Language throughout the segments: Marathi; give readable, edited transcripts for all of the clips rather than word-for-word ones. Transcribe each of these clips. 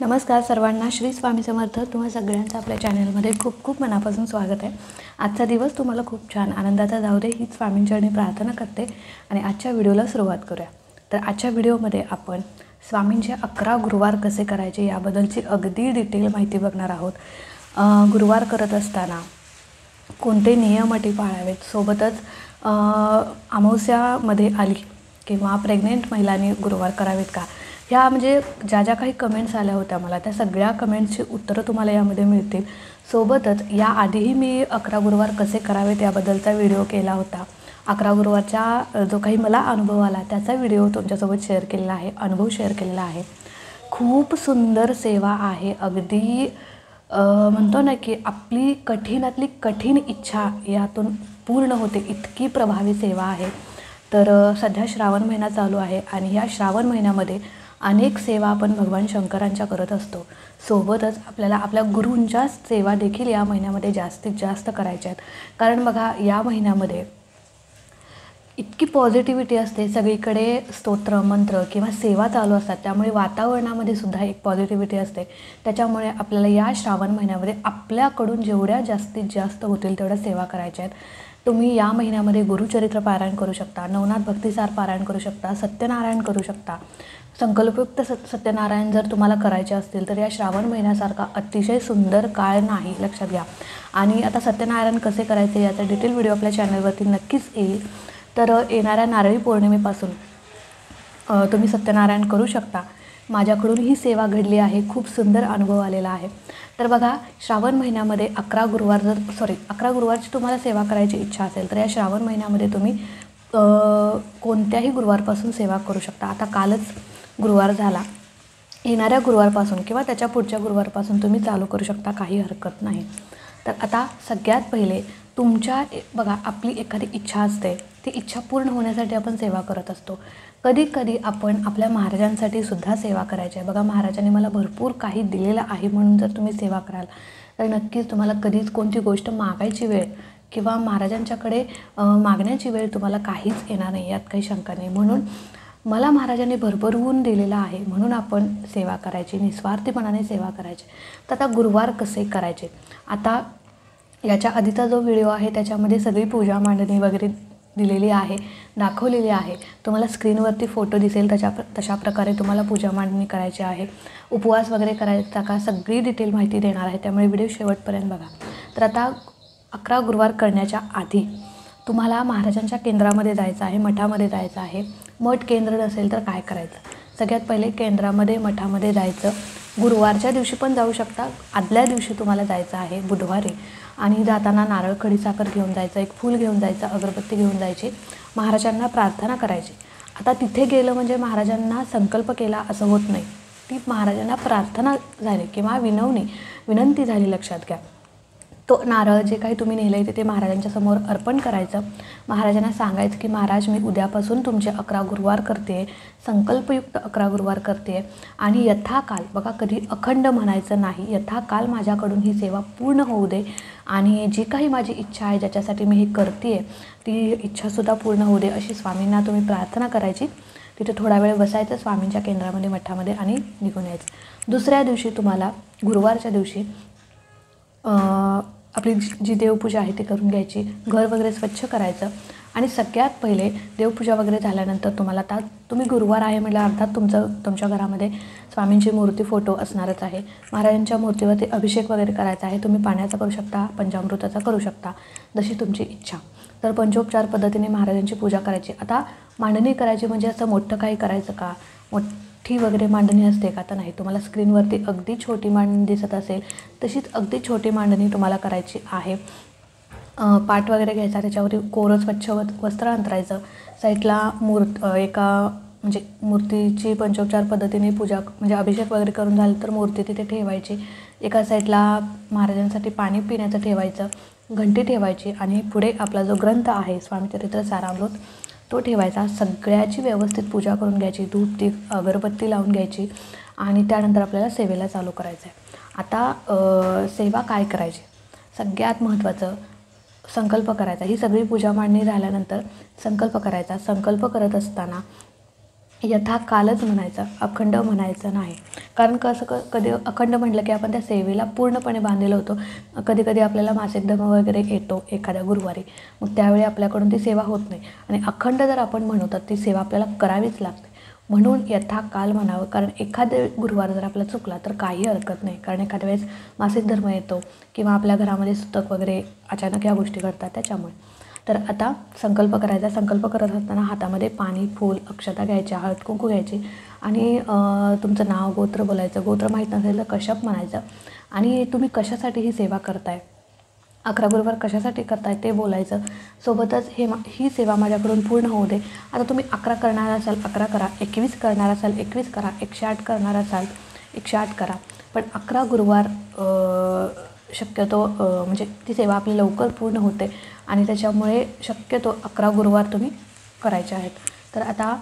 नमस्कार सर्वांना, श्री स्वामी समर्थ. तुम्हा सगळ्यांचं आपल्या चॅनलमध्ये खूप खूप मनापासून स्वागत आहे. आजचा दिवस तुम्हाला खूप छान आनंदाचा जाऊ दे हीच स्वामींचरणी प्रार्थना करते आणि आजच्या व्हिडिओला सुरुवात करूया. तर आजच्या व्हिडिओमध्ये आपण स्वामींचे 11 गुरुवार कसे करायचे याबद्दलची अगदी डिटेल माहिती बघणार आहोत. गुरुवार करत असताना कोणते नियम अटी पाळावेत, सोबतच अमावस्यामध्ये आली किंवा प्रेग्नेंट महिलांनी गुरुवार करावेत का, ह्या म्हणजे ज्या काही कमेंट्स आल्या होत्या मला, त्या सगळ्या कमेंट्सची उत्तरं तुम्हाला यामध्ये मिळतील. सोबतच याआधीही मी 11 गुरुवार कसे करावेत याबद्दलचा व्हिडिओ केला होता. 11 गुरुवारचा जो काही मला अनुभव आला त्याचा व्हिडिओ तुमच्यासोबत शेअर केलेला आहे, अनुभव शेअर केलेला आहे. खूप सुंदर सेवा आहे. अगदी म्हणतो ना की आपली कठीणातली कठीण इच्छा यातून पूर्ण होते, इतकी प्रभावी सेवा आहे. तर सध्या श्रावण महिना चालू आहे आणि या श्रावण महिन्यामध्ये अनेक सेवा आपण भगवान शंकरांच्या करत असतो. सोबतच आपल्याला आपल्या गुरूंच्या सेवा देखील या महिन्यामध्ये जास्तीत जास्त करायच्या आहेत. कारण बघा, या महिन्यामध्ये इतकी पॉझिटिव्हिटी असते, सगळीकडे स्तोत्र मंत्र किंवा सेवा चालू असतात, त्यामुळे वातावरणामध्ये सुद्धा एक पॉझिटिव्हिटी असते. त्याच्यामुळे आपल्याला या श्रावण महिन्यामध्ये आपल्याकडून जेवढ्या जास्तीत जास्त होतील तेवढ्या सेवा करायच्या आहेत. तुम्ही या महिन्यामध्ये गुरुचरित्र पारायण करू शकता, नवनाथ भक्तिसार पारायण करू शकता, सत्यनारायण करू शकता. संकल्पयुक्त सत्यनारायण जर तुम्हाला करायचे असतील तर या श्रावण महिन्यासारखा अतिशय सुंदर काळ नाही, लक्षात घ्या. आणि आता सत्यनारायण कसे करायचे याचा डिटेल व्हिडिओ आपल्या चॅनलवरती नक्कीच येईल. तर येणाऱ्या नारळी पौर्णिमेपासून तुम्ही सत्यनारायण करू शकता. माझ्याकडून ही सेवा घडली आहे, खूप सुंदर अनुभव आलेला आहे. तर बघा, श्रावण महिन्यामध्ये 11 गुरुवारची तुम्हाला सेवा करायची इच्छा असेल तर या श्रावण महिन्यामध्ये तुम्ही कोणत्याही गुरुवारपासून सेवा करू शकता. आता कालच गुरुवार झाला, येणाऱ्या गुरुवारपासून किंवा त्याच्या पुढच्या गुरुवारपासून तुम्ही चालू करू शकता, काही हरकत नाही. तर आता सगळ्यात पहिले तुमच्या बघा, आपली एखादी इच्छा असते, ती इच्छा पूर्ण होण्यासाठी आपण सेवा करत असतो. कधी कधी आपण आपल्या महाराजांसाठी सुद्धा सेवा करायची आहे. बघा, महाराजांनी मला भरपूर काही दिलेलं आहे म्हणून जर तुम्ही सेवा कराल तर नक्कीच तुम्हाला कधीच कोणती गोष्ट मागायची वेळ किंवा महाराजांच्याकडे मागण्याची वेळ तुम्हाला काहीच येणार नाही, यात काही शंका नाही. म्हणून मला महाराजांनी भरभरून दिलेला आहे म्हणून आपण सेवा करायची, निस्वार्थीपणाने सेवा करायची. तर आता गुरुवार कसे करायचे, आता याच्या आधीचा जो व्हिडिओ आहे त्याच्यामध्ये सगळी पूजा मांडणी वगैरे दिलेली आहे, दाखवलेली आहे. तुम्हाला स्क्रीनवरती फोटो दिसेल, तशा प्रकारे तुम्हाला पूजा मांडणी करायची आहे. उपवास वगैरे करायचा का, सगळी डिटेल माहिती देणार आहे, त्यामुळे व्हिडिओ शेवटपर्यंत बघा. तर आता 11 गुरुवार करण्याच्या आधी तुम्हाला महाराजांच्या केंद्रामध्ये जायचं आहे, मठामध्ये जायचं आहे. मठ केंद्र नसेल तर काय करायचं, सगळ्यात पहिले केंद्रामध्ये मठामध्ये जायचं. गुरुवारच्या दिवशी पण जाऊ शकता, आदल्या दिवशी तुम्हाला जायचं आहे बुधवारी. आणि जाताना नारळ खडीसाखर घेऊन जायचं, एक फूल घेऊन जायचं, अगरबत्ती घेऊन जायची, महाराजांना प्रार्थना करायची. आता तिथे गेलं म्हणजे महाराजांना संकल्प केला असं होत नाही, ती महाराजांना प्रार्थना झाली किंवा विनंती झाली, लक्षात घ्या. तो नारळ जे काही तुम्ही नेलं आहे ते महाराजांच्या समोर अर्पण करायचं. महाराजांना सांगायचं की महाराज, मी उद्यापासून तुमचे 11 गुरुवार करते, संकल्पयुक्त 11 गुरुवार करते आणि यथाकाल, बघा कधी अखंड म्हणायचं नाही, यथाकाल माझ्याकडून ही सेवा पूर्ण होऊ दे आणि जी काही माझी इच्छा आहे, ज्याच्यासाठी मी हे करते ती इच्छासुद्धा पूर्ण होऊ दे, अशी स्वामींना तुम्ही प्रार्थना करायची. तिथे थोडा वेळ बसायचं स्वामींच्या केंद्रामध्ये, मठामध्ये आणि निघून यायचं. दुसऱ्या दिवशी तुम्हाला गुरुवारच्या दिवशी आपली जी देवपूजा आहे ती करून घ्यायची, घर वगैरे स्वच्छ करायचं. आणि सगळ्यात पहिले देवपूजा वगैरे झाल्यानंतर तुम्हाला आता तुम्ही गुरुवार आहे म्हटलं, अर्थात तुमच्या घरामध्ये स्वामींची मूर्ती, फोटो असणारच आहे. महाराजांच्या मूर्तीवरती अभिषेक वगैरे करायचा आहे. तुम्ही पाण्याचा करू शकता, पंचामृताचा करू शकता, जशी तुमची इच्छा. तर पंचोपचार पद्धतीने महाराजांची पूजा करायची. आता मांडणी करायची म्हणजे असं मोठं काही करायचं का, मोठी वगैरे मांडणी असते का, तर नाही. तुम्हाला स्क्रीनवरती अगदी छोटी मांडणी दिसत असेल तशीच अगदी छोटी मांडणी तुम्हाला करायची आहे. पाट वगैरे घ्यायचा, त्याच्यावरती कोरं स्वच्छ वस्त्र अंतरायचं. साईडला म्हणजे मूर्तीची पंचोपचार पद्धतीने पूजा म्हणजे अभिषेक वगैरे करून झालं तर मूर्ती तिथे ठेवायची. एका साईडला महाराजांसाठी पाणी पिण्याचं ठेवायचं, घंटी ठेवायची आणि पुढे आपला जो ग्रंथ आहे स्वामीचरित्र सारामृत तो ठेवायचा. सगळ्याची व्यवस्थित पूजा करून घ्यायची, धूप दीप अगरबत्ती लावून घ्यायची आणि त्यानंतर आपल्याला सेवेला चालू करायचं आहे. आता सेवा काय करायची, सगळ्यात महत्त्वाचं संकल्प करायचा. ही सगळी पूजा मांडणी झाल्यानंतर संकल्प करायचा. संकल्प करत असताना यथाकालच म्हणायचं, अखंड म्हणायचं नाही. कारण कधी अखंड म्हटलं की आपण त्या सेवेला पूर्णपणे बांधलेलो होतो. कधी कधी आपल्याला मासिक धर्म वगैरे येतो एखाद्या गुरुवारी, मग त्यावेळी आपल्याकडून ती सेवा होत नाही. आणि अखंड जर आपण म्हणू तर ती सेवा आपल्याला करावीच लागते. म्हणून यथाकाल म्हणावं. कारण एखाद्या गुरुवार जर आपला चुकला तर काही हरकत नाही. कारण एखाद्या वेळेस मासिक धर्म येतो किंवा आपल्या घरामध्ये सुतक वगैरे अचानक ह्या गोष्टी घडतात त्याच्यामुळे. तर आता संकल्प करायचा. संकल्प करत असताना हातामध्ये पाणी, फूल, अक्षता घ्यायच्या, हळद कुंकू घ्यायची आणि तुमचं नाव, गोत्र बोलायचं. गोत्र माहीत नसेल तर कश्यप म्हणायचं. आणि तुम्ही कशासाठी ही सेवा करताय, 11 गुरुवार कशासाठी करताय ते बोलायचं. सोबतच ही सेवा माझ्याकडून पूर्ण होऊ दे. आता तुम्ही 11 करणार असाल 11 करा, 21 करणार असाल 21 करा, 108 करणार असाल 108 करा. पण 11 गुरुवार शक्यतो म्हणजे ती सेवा आपली लवकर पूर्ण होते आणि त्याच्यामुळे शक्यतो 11 गुरुवार तुम्ही करायचे आहेत. तर आता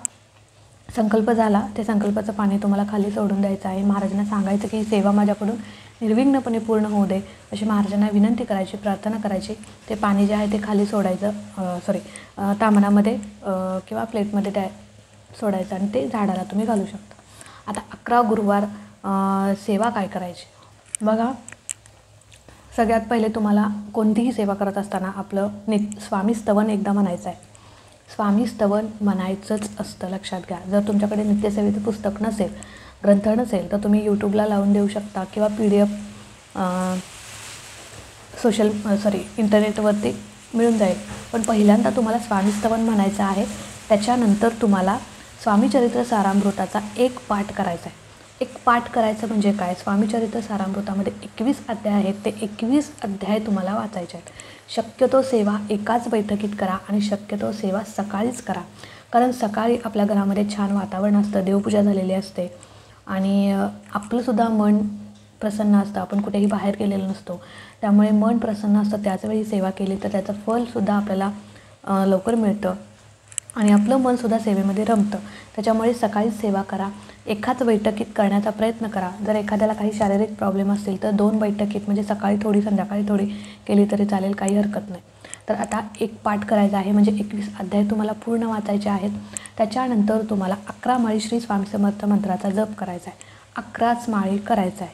संकल्प झाला, ते संकल्पाचं पाणी तुम्हाला खाली सोडून द्यायचं आहे. महाराजांना सांगायचं की ही सेवा माझ्याकडून निर्विघ्नपणे पूर्ण होऊ दे अशी महाराजांना विनंती करायची, प्रार्थना करायची. ते पाणी जे आहे ते खाली सोडायचं, तामणामध्ये किंवा प्लेटमध्ये सोडायचं आणि ते झाडाला तुम्ही घालू शकता. आता 11 गुरुवार सेवा काय करायची बघा. सगळ्यात पहिले तुम्हाला कोणतीही सेवा करत असताना आपलं स्वामी स्तवन एकदा म्हणायचं आहे. स्वामी स्तवन म्हणायचंच असतं, लक्षात घ्या. जर तुमच्याकडे नित्यसेवेचं पुस्तक नसेल, ग्रंथ नसेल तर तुम्ही यूट्यूबला लावून देऊ शकता किंवा PDF इंटरनेटवरती मिळून जाईल. पण पहिल्यांदा तुम्हाला स्वामी स्तवन म्हणायचं आहे. त्याच्यानंतर तुम्हाला स्वामीचरित्र सारामृताचा एक पाठ करायचा आहे. एक पाठ करायचं म्हणजे काय, स्वामीचरित्र सारामृतामध्ये 21 अध्याय आहेत. ते 21 अध्याय तुम्हाला वाचायचे आहेत. शक्यतो सेवा एकाच बैठकीत करा आणि शक्यतो सेवा सकाळीच करा. कारण सकाळी आपल्या घरामध्ये छान वातावरण असतं, देवपूजा झालेली असते आणि आपलंसुद्धा मन प्रसन्न असतं. आपण कुठेही बाहेर गेलेलो नसतो, त्यामुळे मन प्रसन्न असतं. त्याचवेळी सेवा केली तर त्याचं फलसुद्धा आपल्याला लवकर मिळतं आणि आपलं मनसुद्धा सेवेमध्ये रमतं. त्याच्यामुळे सकाळीच सेवा करा. एकाच बैठकीत करण्याचा प्रयत्न करा. जर एखाद्याला काही शारीरिक प्रॉब्लेम असतील तर 2 बैठकीत म्हणजे सकाळी थोडी संध्याकाळी थोडी केली तरी चालेल, काही हरकत नाही. तर आता एक पाठ करायचा आहे म्हणजे 21 अध्याय तुम्हाला पूर्ण वाचायचे आहेत. त्याच्यानंतर तुम्हाला 11 माळी श्री स्वामी समर्थ मंत्राचा जप करायचा आहे. 11च माळी करायचा आहे,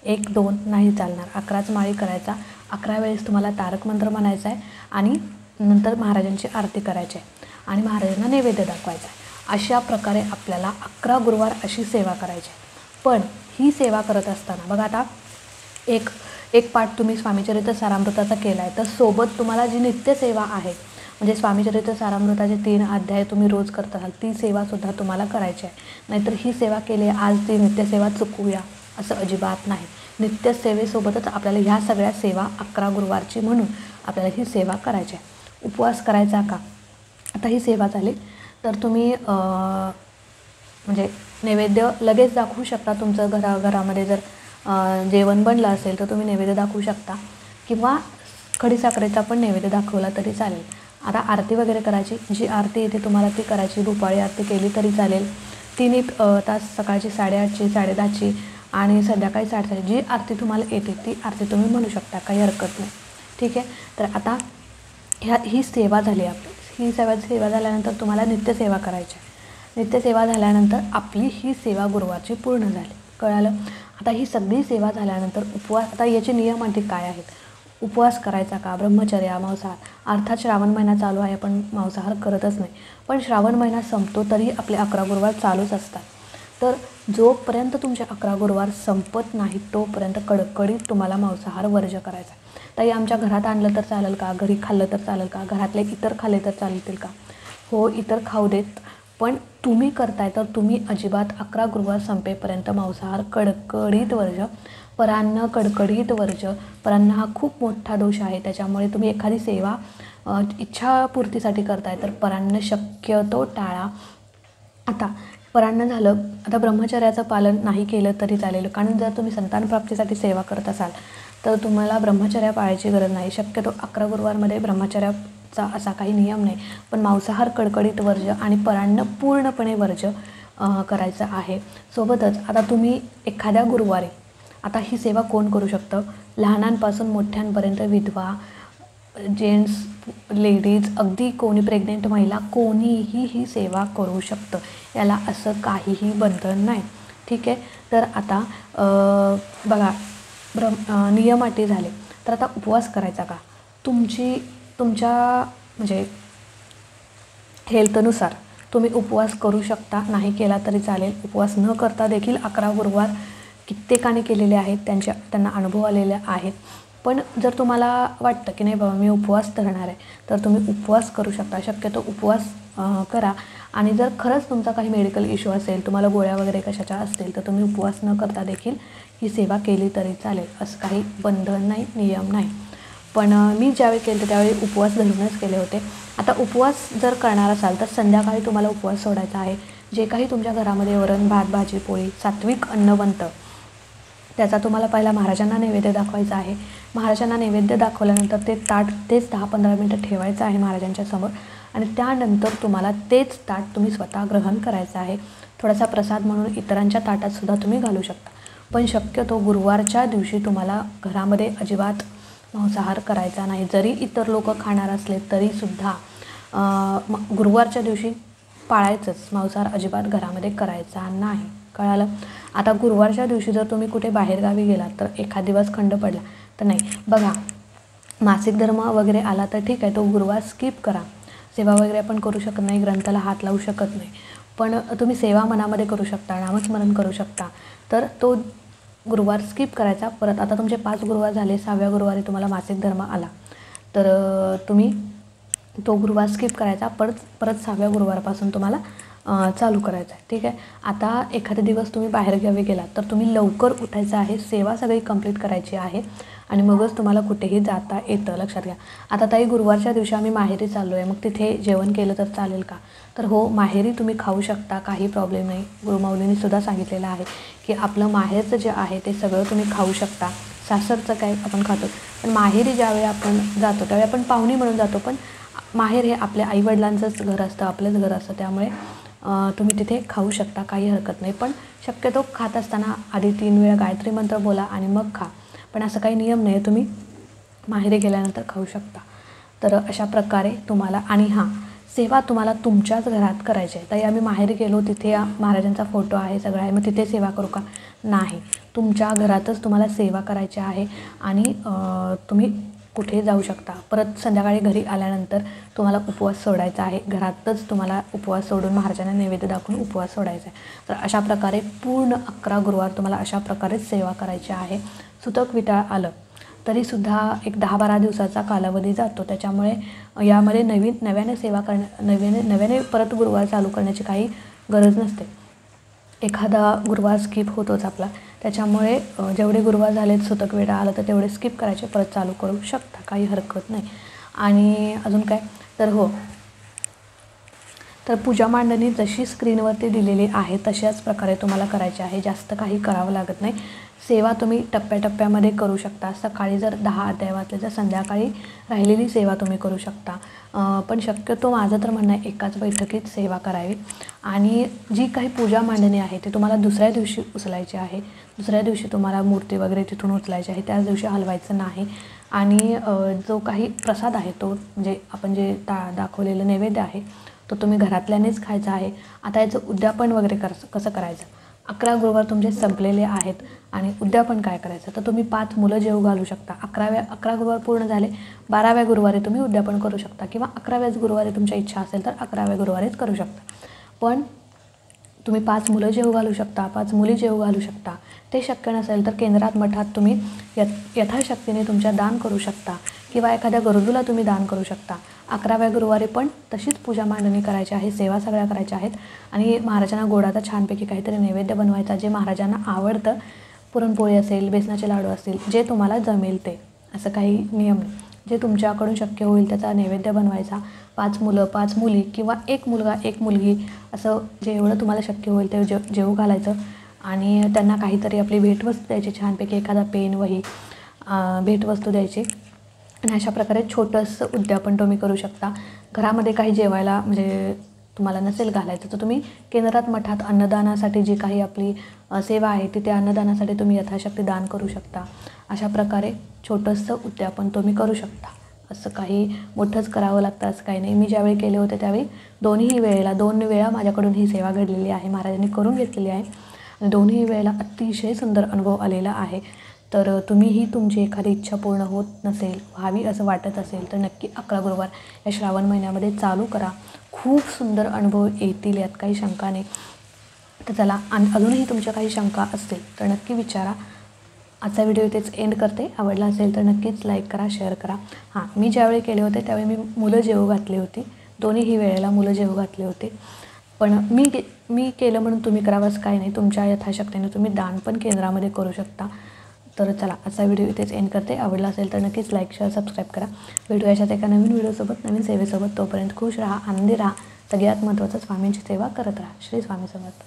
1-2 नाही चालणार. 11च माळी करायचा. 11 वेळेस तुम्हाला तारक मंत्र म्हणायचा आहे आणि नंतर महाराजांची आरती करायची आहे आणि महाराजांना नैवेद्य दाखवायचा आहे. अशा प्रकारे आपल्याला 11 गुरुवार अशी सेवा करायची आहे. पण ही सेवा करत असताना बघा, आता एक पाठ तुम्ही स्वामीचरित्र सारामृताचा केला आहे, तर सोबत तुम्हाला जी नित्यसेवा आहे म्हणजे स्वामीचरित्र सारामृताचे 3 अध्याय तुम्ही रोज करत असाल ती सेवासुद्धा तुम्हाला करायची आहे. नाहीतर ही सेवा केली आज ती नित्यसेवा चुकूया असं अजिबात नाही. नित्यसेवेसोबतच आपल्याला ह्या सगळ्या सेवा 11 गुरुवारची म्हणून आपल्याला ही सेवा करायची आहे. उपवास करायचा का, आता ही सेवा झाली तर तुम्ही म्हणजे नैवेद्य लगेच दाखवू शकता. तुमचं घरामध्ये जर जेवण बनलं असेल तर तुम्ही नैवेद्य दाखवू शकता किंवा खडीसाखरेचा पण नैवेद्य दाखवला तरी चालेल. आता आरती वगैरे करायची, जी आरती येते तुम्हाला ती करायची. भूपाळी आरती केली तरी चालेल. 3 तास सकाळची 8:30ची 10:30ची आणि संध्याकाळी 8:30ची जी आरती तुम्हाला येते ती आरती तुम्ही म्हणू शकता, काही हरकत नाही. ठीक आहे. तर आता ही सेवा झाली आपली. ही सेवा झाल्यानंतर तुम्हाला नित्यसेवा करायची आहे. नित्यसेवा झाल्यानंतर आपली ही सेवा गुरुवारची पूर्ण झाली, कळालं. आता ही सगळी सेवा झाल्यानंतर उपवास, आता याचे नियम अटी काय आहेत. उपवास करायचा का, ब्रह्मचर्य, मांसाहार. अर्थात श्रावण महिना चालू आहे पण मांसाहार करतच नाही, पण श्रावण महिना संपतो तरी आपले 11 गुरुवार चालूच असतात. तर जोपर्यंत तुमचे 11 गुरुवार संपत नाही तोपर्यंत कडकडीत तुम्हाला मांसाहार वर्ज्य करायचा. ताई आमच्या घरात आणलं तर चालेल का, घरी खाल्लं तर चालेल का, घरातले इतर खाल्ले तर चालतील का. हो, इतर खाऊ देत, पण तुम्ही करताय तर तुम्ही अजिबात 11 गुरुवार संपेपर्यंत मांसाहार कडकडीत वर्ज्य. परान्न कडकडीत वर्ज्य. परान्न हा खूप मोठा दोष आहे, त्याच्यामुळे तुम्ही एखादी सेवा इच्छापूर्तीसाठी करताय तर परान्न शक्यतो टाळा. आता परान्न झालं, आता ब्रह्मचर्याचं पालन नाही केलं तरी चालेल. कारण जर तुम्ही संतानप्राप्तीसाठी सेवा करत असाल तर तुम्हाला ब्रह्मचर्या पाळायची गरज नाही. शक्यतो 11 गुरुवारमध्ये ब्रह्मचर्याचा असा काही नियम नाही, पण मांसाहार कडकडीत वर्ज्य आणि परान्न पूर्णपणे वर्ज्य करायचं आहे. सोबतच आता तुम्ही एखाद्या गुरुवारी, आता ही सेवा कोण करू शकतं, लहानांपासून मोठ्यांपर्यंत, विधवा, जेंट्स, लेडीज, अगदी कोणी प्रेग्नेंट महिला कोणीही ही सेवा करू शकतं. याला असं काहीही बंधन नाही. ठीक आहे. तर आता बघा नियम अटी झाले. तर आता उपवास करायचा का? तुमच्या म्हणजे हेल्थनुसार तुम्ही उपवास करू शकता, नाही केला तरी चालेल. उपवास न करता देखील 11 गुरुवार कित्येकाने केलेले आहेत, त्यांना अनुभव आलेले आहेत. पण जर तुम्हाला वाटतं की नाही बाबा मी उपवास धरणार आहे, तर तुम्ही उपवास करू शकता. शक्यतो उपवास करा. आणि जर खरंच तुमचा काही मेडिकल इश्यू असेल, तुम्हाला गोळ्या वगैरे कशाच्या असतील, तर तुम्ही उपवास न करता देखील ही सेवा केली तरी चालेल. असं काही बंधन नाही, नियम नाही. पण मी ज्यावेळी केले होते त्यावेळी उपवास धरूनच केले होते. आता उपवास जर करणार असाल तर संध्याकाळी तुम्हाला उपवास सोडायचा आहे. जे काही तुमच्या घरामध्ये वरण, भात, भाजी, पोळी, सात्विक अन्न बनतं, त्याचा तुम्हाला पहिला महाराजांना नैवेद्य दाखवायचा आहे. महाराजांना नैवेद्य दाखवल्यानंतर ते ताट तेच 10-15 मिनटं ठेवायचं आहे महाराजांच्या समोर. आणि त्यानंतर तुम्हाला तेच ताट तुम्ही स्वतः ग्रहण करायचं आहे. थोडासा प्रसाद म्हणून इतरांच्या ताटातसुद्धा तुम्ही घालू शकता. पण शक्यतो गुरुवारच्या दिवशी तुम्हाला घरामध्ये अजिबात मांसाहार करायचा नाही. जरी इतर लोक खाणार असले तरीसुद्धा गुरुवारच्या दिवशी पाळायचंच. मांसाहार अजिबात घरामध्ये करायचा नाही. कळालं? आता गुरुवारच्या दिवशी जर तुम्ही कुठे बाहेरगावी गेलात तर एखाद दिवस खंड पडला तर नाही. बघा मासिक धर्म वगैरे आला तर ठीक आहे, तो गुरुवार स्किप करा. सेवा वगैरे आपण करू शकत नाही, ग्रंथाला हात लावू शकत नाही. पण तुम्ही सेवा मनामध्ये करू शकता, नामस्मरण करू शकता. तर तो गुरुवार स्किप करायचा. परत आता तुमचे 5 गुरुवार झाले, 6व्या गुरुवारी तुम्हाला मासिक धर्म आला तर तुम्ही तो गुरुवार स्किप करायचा. परत 6व्या गुरुवारपासून तुम्हाला चालू करायचं आहे. ठीक आहे. आता एखादा दिवस तुम्ही बाहेरगावी गेलात तर तुम्ही लवकर उठायचं आहे, सेवा सगळी कंप्लीट करायची आहे आणि मगच तुम्हाला कुठेही जाता येतं. लक्षात घ्या. आता ताई गुरुवारच्या दिवशी आम्ही माहेरी चाललो आहे, मग तिथे जेवण केलं तर चालेल का? तर हो, माहेरी तुम्ही खाऊ शकता, काही प्रॉब्लेम नाही. गुरुमाऊलींनीसुद्धा सांगितलेलं आहे की आपलं माहेरचं जे आहे ते सगळं तुम्ही खाऊ शकता. सासरचं काय आपण खातो, पण माहेरी ज्यावेळी आपण जातो त्यावेळी आपण पाहुणी म्हणून जातो. पण माहेर हे आपल्या आईवडिलांचंच घर असतं, आपलंच घर असतं. त्यामुळे तुम्ही तिथे खाऊ शकता, काही हरकत नाही. पण शक्यतो खात असताना आधी 3 वेळा गायत्री मंत्र बोला आणि मग खा. पण असं काही नियम नाही, तुम्ही माहेरी गेल्यानंतर खाऊ शकता. तर अशा प्रकारे तुम्हाला आणि हां, सेवा तुम्हाला तुमच्याच घरात करायची आहे. ताई आम्ही माहेरी गेलो, तिथे महाराजांचा फोटो आहे, सगळं आहे, मग तिथे सेवा करू का? नाही, तुमच्या घरातच तुम्हाला सेवा करायची आहे आणि तुम्ही कुठे जाऊ शकता. परत संध्याकाळी घरी आल्यानंतर तुम्हाला उपवास सोडायचा आहे. घरातच तुम्हाला उपवास सोडून महाराजांना नैवेद्य दाखवून उपवास सोडायचा आहे. तर अशा प्रकारे पूर्ण 11 गुरुवार तुम्हाला अशा प्रकारेच सेवा करायची आहे. सुतक विटाळ आलं तरीसुद्धा एक 10-12 दिवसाचा कालावधी जातो. त्याच्यामुळे यामध्ये नव्याने सेवा नव्याने परत गुरुवार चालू करण्याची काही गरज नसते. एखादा गुरुवार स्किप होतोच आपला. त्याच्यामुळे जेवढे गुरुवार झालेत सुतक वेळा आलं तर तेवढे स्किप करायचे, परत चालू करू शकता, काही हरकत नाही. आणि अजून काय तर हो, तर पूजा मांडणी जशी स्क्रीनवरती दिलेली आहे तशाच प्रकारे तुम्हाला करायची आहे. जास्त काही करावं लागत नाही. सेवा तुम्ही टप्प्याटप्प्यामध्ये करू शकता. सकाळी जर 10 अध्याय वाचले तर संध्याकाळी राहिलेली सेवा तुम्ही करू शकता. पण शक्यतो माझं तर म्हणणं आहे एकाच बैठकीत सेवा करावी. आणि जी काही पूजा मांडणी आहे ती तुम्हाला दुसऱ्या दिवशी उचलायची आहे. दुसऱ्या दिवशी तुम्हाला मूर्ती वगैरे तिथून उचलायची आहे, त्याच दिवशी हलवायचं नाही. आणि जो काही प्रसाद आहे तो म्हणजे आपण जे दाखवलेलं नैवेद्य आहे तो तुम्ही घरातल्यानेच खायचा आहे. आता याचं उद्यापन वगैरे कसं करायचं? 11 गुरुवार तुमचे संपलेले आहेत आणि उद्यापन काय करायचं? तर तुम्ही 5 मुलं जेवू घालू शकता. 11 गुरुवार पूर्ण झाले, 12व्या गुरुवारी तुम्ही उद्यापन करू शकता किंवा 11व्याच गुरुवारी तुमच्या इच्छा असेल तर 11व्या गुरुवारीच करू शकता. पण तुम्ही 5 मुलं जेवू घालू शकता, 5 मुली जेवू घालू शकता. ते शक्य नसेल तर केंद्रात मठात तुम्ही यथाशक्तीने तुमच्या दान करू शकता किंवा एखाद्या गरजूला तुम्ही दान करू शकता. 11व्या गुरुवारी पण तशीच पूजा मांडणी करायची आहे, सेवा सगळ्या करायच्या आहेत आणि महाराजांना गोडाचा छानपैकी काहीतरी नैवेद्य बनवायचा जे महाराजांना आवडतं. पुरणपोळी असेल, बेसनाचे लाडू असतील, जे तुम्हाला जमेल ते. असं काही नियम नाही. जे तुमच्याकडून शक्य होईल त्याचा नैवेद्य बनवायचा. 5 मुलं, 5 मुली किंवा 1 मुलगा 1 मुलगी असं जेवढं तुम्हाला शक्य होईल ते जेवू घालायचं आणि त्यांना काहीतरी आपली भेटवस्तू द्यायची, छानपैकी एखादा पेन, वही भेटवस्तू द्यायची. आणि अशा प्रकारे छोटंसं उद्यापन तुम्ही करू शकता. घरामध्ये काही जेवायला म्हणजे तुम्हाला नसेल घालायचं तर तुम्ही केंद्रात मठात अन्नदानासाठी जी काही आपली सेवा आहे तिथे अन्नदानासाठी तुम्ही यथाशक्ती दान करू शकता. अशा प्रकारे छोटंसं उद्यापन तुम्ही करू शकता. असं काही मोठंच करावं लागतं असं काही नाही. मी ज्यावेळी केले होते त्यावेळी दोन्ही वेळेला 2 वेळा माझ्याकडून ही सेवा घडलेली आहे, महाराजांनी करून घेतलेली आहे आणि दोन्ही वेळेला अतिशय सुंदर अनुभव आलेला आहे. तर तुम्हीही तुमची एखादी इच्छा पूर्ण होत नसेल, व्हावी असं वाटत असेल तर नक्की 11 गुरुवार या श्रावण महिन्यामध्ये चालू करा. खूप सुंदर अनुभव येतील, यात काही शंका नाही. तर चला, आणि अजूनही तुमच्या काही शंका असतील तर नक्की विचारा. आजचा व्हिडिओ इथेच एंड करते. आवडला असेल तर नक्कीच लाईक करा, शेअर करा. हां, मी ज्यावेळी केले होते त्यावेळी मी मुलं जेवू घातली होती, दोन्हीही वेळेला मुलं जेवू घातले होते. पण मी केलं म्हणून तुम्ही करावं असं काही नाही. तुमच्या यथाशक्तीने तुम्ही दान पण केंद्रामध्ये करू शकता. तर चला, आजचा व्हिडिओ इथेच एंड करते. आवडला असेल तर नक्कीच लाईक, शेअर, सबस्क्राईब करा. भेटूया अशाच एका नवीन व्हिडिओसोबत, नवीन सेवेसोबत. तोपर्यंत खुश राहा, आनंदी राहा. सगळ्यात महत्त्वाचं, स्वामींची सेवा करत राहा. श्री स्वामी समर्थ.